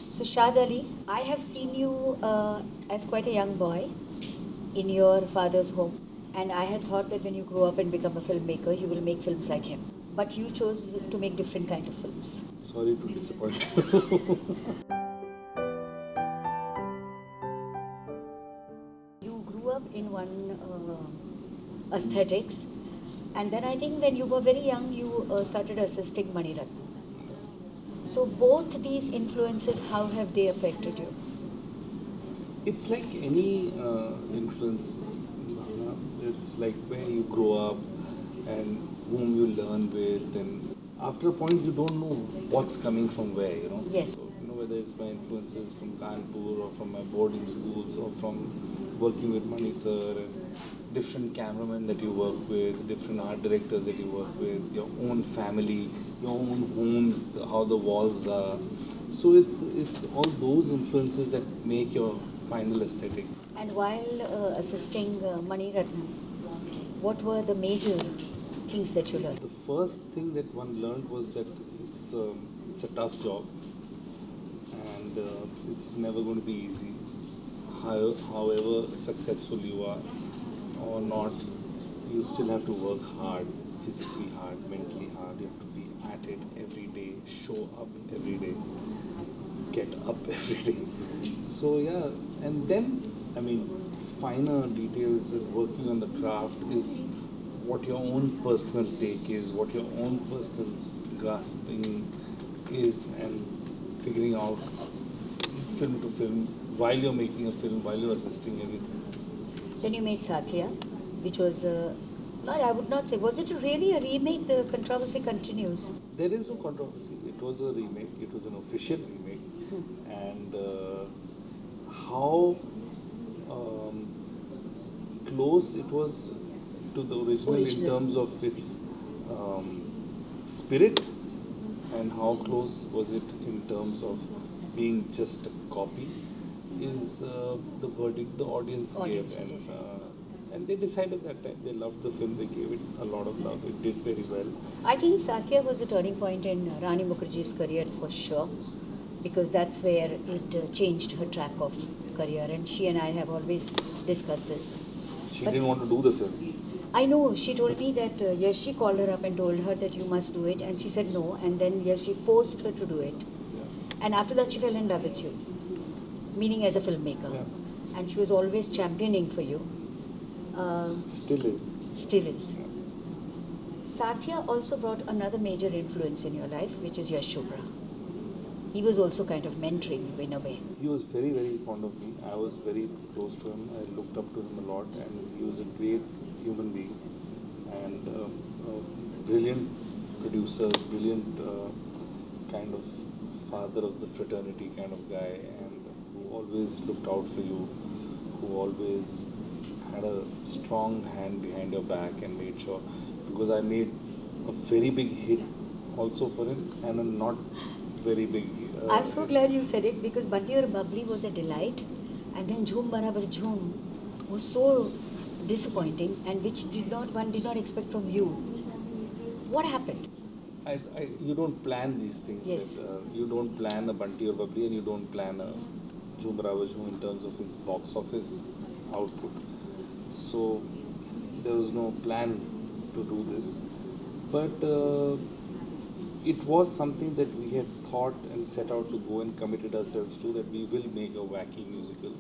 So, Shaad Ali, I have seen you as quite a young boy in your father's home, and I had thought that when you grow up and become a filmmaker, you will make films like him. But you chose to make different kind of films. Sorry to disappoint you. You grew up in one aesthetics, and then I think when you were very young, you started assisting Mani Ratnam. So both these influences, how have they affected you? It's like any influence. It's like where you grow up and whom you learn with, and after a point you don't know what's coming from where. Yes. So, whether it's my influences from Kanpur or from my boarding schools or from working with Mani sir and different cameramen that you work with, different art directors that you work with, your own family, your own homes, how the walls are. So it's all those influences that make your final aesthetic. And while assisting Mani Ratnam, what were the major things that you learned? The first thing that one learned was that it's a tough job, and it's never going to be easy. However successful you are or not, you still have to work hard, physically hard, mentally hard. You have to be at it every day, show up every day, get up every day. So yeah, and then finer details working on the craft is what your own personal take is, what your own personal grasping is, and figuring out film to film while you're making a film, while you're assisting everything. Then you made Satya, which was, I would not say, was it really a remake? The controversy continues. There is no controversy. It was a remake. It was an official remake, and how close it was to the original in terms of its spirit, and how close was it in terms of being just a copy is the verdict the audience gave, and they decided that time. They loved the film. They gave it a lot of love. It did very well. I think Satya was a turning point in Rani Mukherjee's career for sure, because that's where it changed her track of career, and she and I have always discussed this. She didn't want to do the film. I know, she told me that Yash called her up and told her that you must do it, and she said no, and then Yash forced her to do it. Yeah. And after that she fell in love with you, meaning as a filmmaker. Yeah. And she was always championing for you. Still is. Still is. Yeah. Satya also brought another major influence in your life, which is Yash Chopra. He was also kind of mentoring you in a way. He was very, very fond of me. I was very close to him. I looked up to him a lot, and he was a great human being and a brilliant producer, brilliant kind of father of the fraternity kind of guy, and who always looked out for you, who always had a strong hand behind your back and made sure, because I made a very big hit also for him and a not very big I'm so glad you said it, because Bunty or Bubbly was a delight, and then Jhoom Barabar Jhoom was so disappointing, and which one did not expect from you. What happened? You don't plan these things. Yes. That, you don't plan a Bunty or Bubbly, and you don't plan a Jhoom Barabar Jhoom in terms of his box office output. So there was no plan to do this, but it was something that we had thought and set out to go and committed ourselves to, that we will make a wacky musical,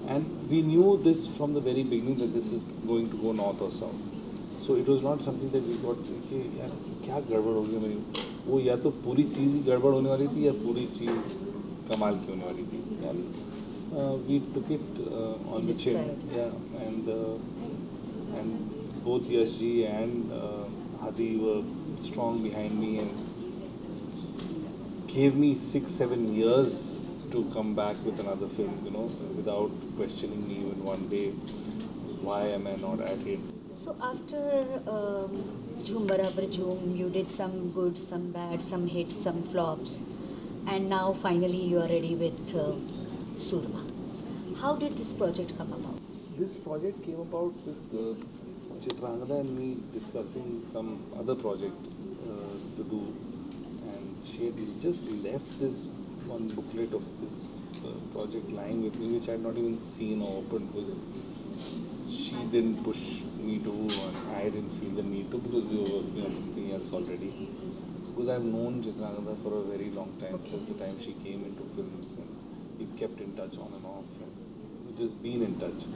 and we knew this from the very beginning that this is going to go north or south. So it was not something that we got कि यार क्या गड़बड़ हो गई मेरी, वो या तो पूरी चीज़ ही गड़बड़ होने वाली थी या पूरी चीज़ कमाल की होने वाली थी, and we took it on the chin, and both Yash ji and Hadi were strong behind me and gave me 6-7 years to come back with another film, without questioning me even one day, why am I not at it. So after Jhoom Barabar Jhoom, you did some good, some bad, some hits, some flops, and now finally you are ready with Soorma. How did this project come about? This project came about with Chitrangada and me discussing some other project to do, and she had just left this one booklet of this project lying with me, which I had not even seen or opened because she didn't push me to, and I didn't feel the need to because we were working on something else already. Because I've known Chitrangada for a very long time, since the time she came into films, and we've kept in touch on and off, and we've just been in touch.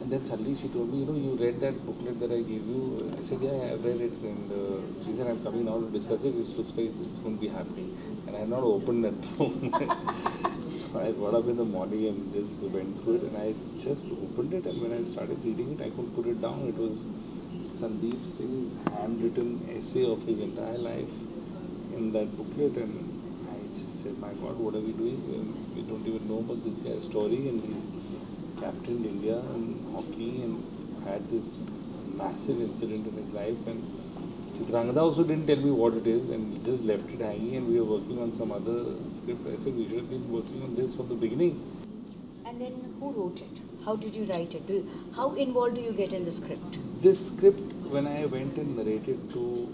And then suddenly she told me, you read that booklet that I gave you? I said, yeah, I've read it. And she said, I'm coming now to discuss it. This looks like it's going to be happening. And I had not opened that book. So I got up in the morning and just went through it. And I just opened it. And when I started reading it, I couldn't put it down. It was Sandeep Singh's handwritten essay of his entire life in that booklet. And I just said, my God, what are we doing? We don't even know about this guy's story. And he's captained India in hockey and had this massive incident in his life, and Chitrangada also didn't tell me what it is and just left it hanging, and we were working on some other script. I said we should have been working on this from the beginning. And then who wrote it? How did you write it? How involved do you get in the script? This script, when I went and narrated to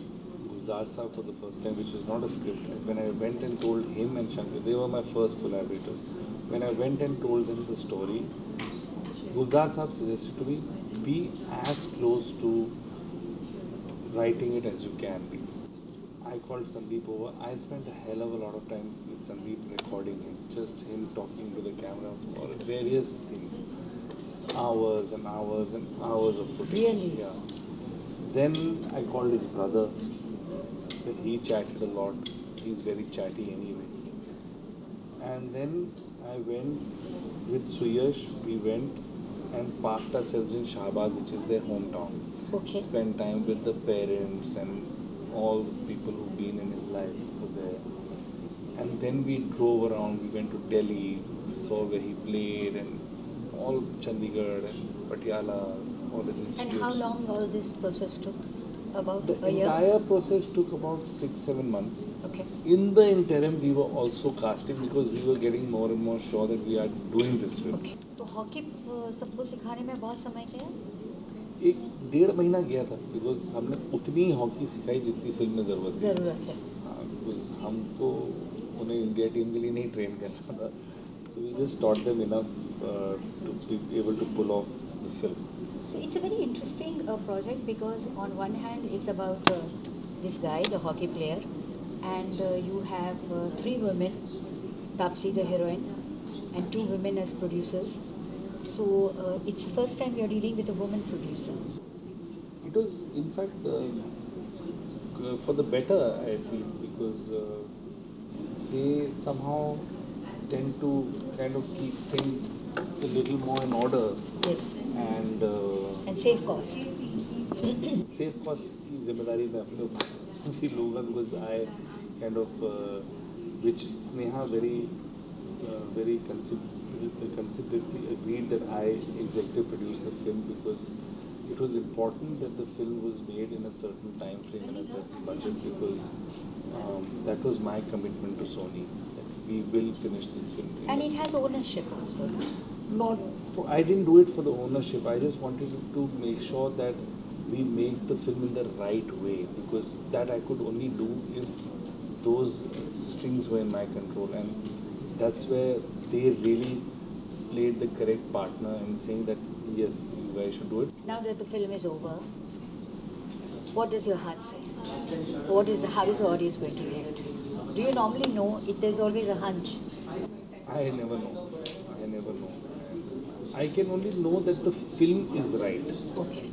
Gulzar Saab for the first time, which was not a script, when I went and told him and Shankar, they were my first collaborators. When I went and told them the story, Gulzar Saab suggested to me, be as close to writing it as you can be. I called Sandeep over. I spent a hell of a lot of time with Sandeep recording him, just him talking to the camera for various things. Just hours and hours and hours of footage. Really? Yeah. Then I called his brother. He chatted a lot. He's very chatty anyway. And then I went with Suyash. We went and parked ourselves in Shahbag, which is their hometown. Okay. Spent time with the parents and all the people who've been in his life were there. And then we drove around. We went to Delhi, saw where he played, and all Chandigarh and Patiala, all his institutes. And how long all this process took? About The a year? entire process took about 6-7 months. Okay. In the interim, we were also casting because we were getting more and more sure that we are doing this film. Okay. तो hockey सबको सिखाने में बहुत समय गया? 1-1.5 महीना गया था बिकॉज हमने उतनी हॉकी सिखाई जितनी फिल्म में ज़रूरत है बिकॉज हमको उन्हें इंडिया टीम के लिए नहीं ट्रेन करना था so we just taught them enough to be able to pull off the film. So it's a very interesting project because on one hand it's about this guy, the hockey player, and you have 3 women, Tapsi the heroine, and 2 women as producers. So it's the first time you're dealing with a woman producer. It was in fact for the better, I feel, because they somehow tend to kind of keep things a little more in order. Yes. And save cost. Safe cost की जिम्मेदारी मैं अपने ऊपर भी लूँगा because I kind of which Sneha very considerately agreed that I executive produced the film because it was important that the film was made in a certain time frame and a certain budget because that was my commitment to Sony. We will finish this film. And it has ownership also. I didn't do it for the ownership. I just wanted to make sure that we make the film in the right way because that I could only do if those strings were in my control, and that's where they really played the correct partner in saying that yes, you guys should do it. Now that the film is over, what does your heart say? How is the audience going to react? Do you normally know if there's always a hunch? I never know. I can only know that the film is right. Okay.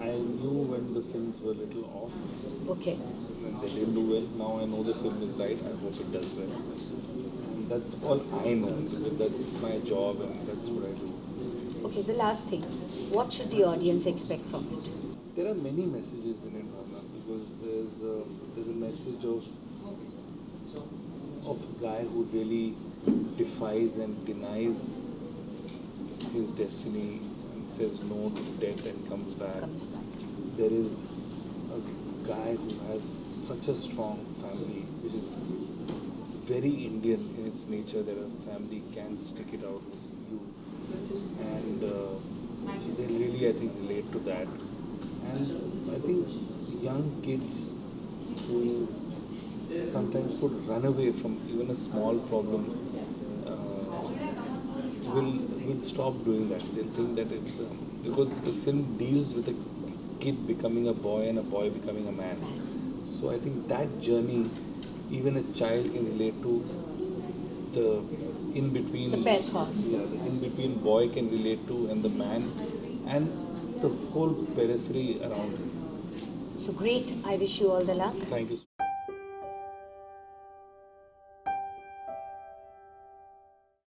I knew when the films were a little off. Okay. When they didn't do well. Now I know the film is right. I hope it does well. And that's all I know because that's my job and that's what I do. Okay, the last thing. What should the audience expect from it? There are many messages in it, Bhavana, because there's a message of a guy who really defies and denies his destiny and says no to death and comes back. There is a guy who has such a strong family, which is very Indian in its nature, that a family can stick it out with you. And so they really, I think, relate to that. And I think young kids who sometimes could run away from even a small problem, will stop doing that. They'll think that it's because the film deals with a kid becoming a boy and a boy becoming a man. So I think that journey, even a child can relate to. The in between, The pathos. yeah, the in between boy can relate to, and the man, and the whole periphery around him. So great. I wish you all the luck. Thank you.